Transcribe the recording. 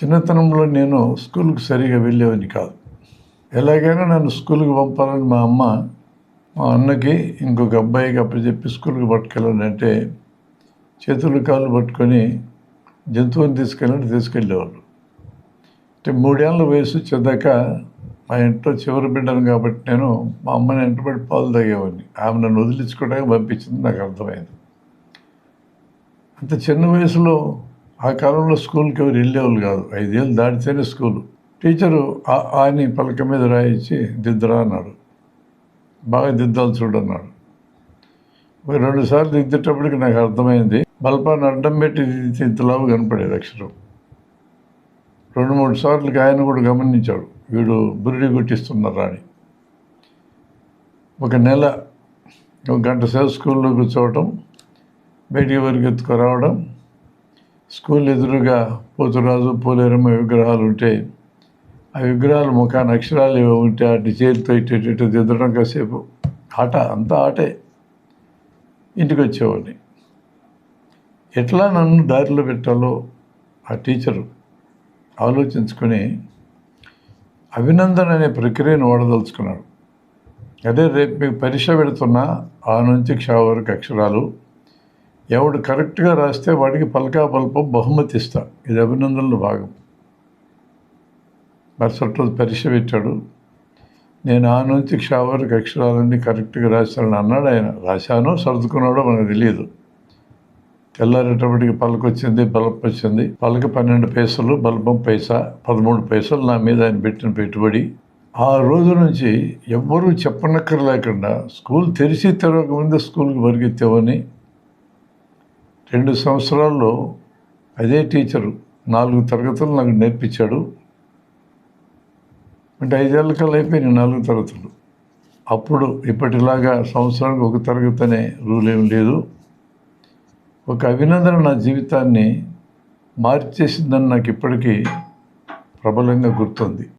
చిన్నతనంలో నేను స్కూల్కి సరిగా వెళ్ళేవాడిని కాదు. ఎలాగైనా నన్ను స్కూల్కి పంపాలని మా అమ్మ మా అన్నకి ఇంకొక అబ్బాయికి అప్పచెప్పి స్కూల్కి పట్టుకెళ్ళాలంటే చేతులు కాళ్ళు పట్టుకొని జంతువుని తీసుకెళ్ళేవాళ్ళు. అంటే 3 ఏళ్ళ వయసు వచ్చేదాక మా ఇంట్లో చివరి బిడ్డను కాబట్టి నేను మా అమ్మని వెంటబడి పాలు తాగేవాడిని. ఆమె నన్ను వదిలించుకోవడానికి పంపించింది, నాకు అర్థమైంది. అంత చిన్న వయసులో ఆ కాలంలో స్కూల్కి ఎవరు వెళ్ళేవాళ్ళు కాదు. 5 ఏళ్ళు దాటితేనే స్కూలు. టీచరు అని పలక మీద రాయించి దిద్దురా అన్నాడు. బాగా దిద్దాలు చూడన్నాడు. 2 సార్లు దిద్దేటప్పటికి నాకు అర్థమైంది. బల్పాన్ని అడ్డం పెట్టి దిద్దితే ఇంతలాగా కనపడేది అక్షరం. 2-3 సార్లకి ఆయన కూడా గమనించాడు, వీడు బురిడి కొట్టిస్తున్నారా అని. ఒక నెల 1 గంట సేపు స్కూల్లో కూర్చోవటం, బయటికి పరిగెత్తుకురావడం, స్కూల్ ఎదురుగా పోతురాజు పోలేరమ్మ విగ్రహాలు ఉంటే ఆ విగ్రహాల ముఖాన్ని అక్షరాలు ఏవో ఉంటే అటు చేతితో ఇటు దిద్దడం, కాసేపు ఆట, అంతా ఆటే. ఇంటికి వచ్చేవాడిని. ఎట్లా నన్ను దారిలో పెట్టాలో ఆ టీచరు ఆలోచించుకొని అభినందన అనే ప్రక్రియను వాడదలుచుకున్నాడు. అదే రేపు మీకు పరీక్ష పెడుతున్నా ఆ నుంచి క్ష వరకు అక్షరాలు ఎవడు కరెక్ట్గా రాస్తే వాడికి పల్పం బహుమతి ఇస్తా. ఇది అభినందనలో భాగం. మరుసటి రోజు పరీక్ష పెట్టాడు. నేను ఆ నుంచి క్ష వరకు అక్షరాలన్నీ కరెక్ట్గా రాశానని అన్నాడు ఆయన. రాశానో సర్దుకున్నాడో మనకు తెలియదు. తెల్లారేటప్పటికి పలక వచ్చింది, బల్బం వచ్చింది. పలక 12 పైసలు, బల్బం పైసా, 13 పైసలు నా మీద ఆయన పెట్టిన పెట్టుబడి. ఆ రోజు నుంచి ఎవ్వరూ చెప్పనక్కర్లేకుండా స్కూల్ తెరవక ముందే స్కూల్కి పరిగెత్తేవని. 2 సంవత్సరాల్లో అదే టీచరు 4 తరగతులు నాకు నేర్పించాడు. అంటే 5 ఏళ్ళ కల్లా అయిపోయినాయి 4 తరగతులు. అప్పుడు ఇప్పటిలాగా సంవత్సరానికి 1 తరగతి అనే రూల్ ఏం లేదు. ఒక అభినందన నా జీవితాన్ని మార్చేసిందని నాకు ఇప్పటికీ ప్రబలంగా గుర్తుంది.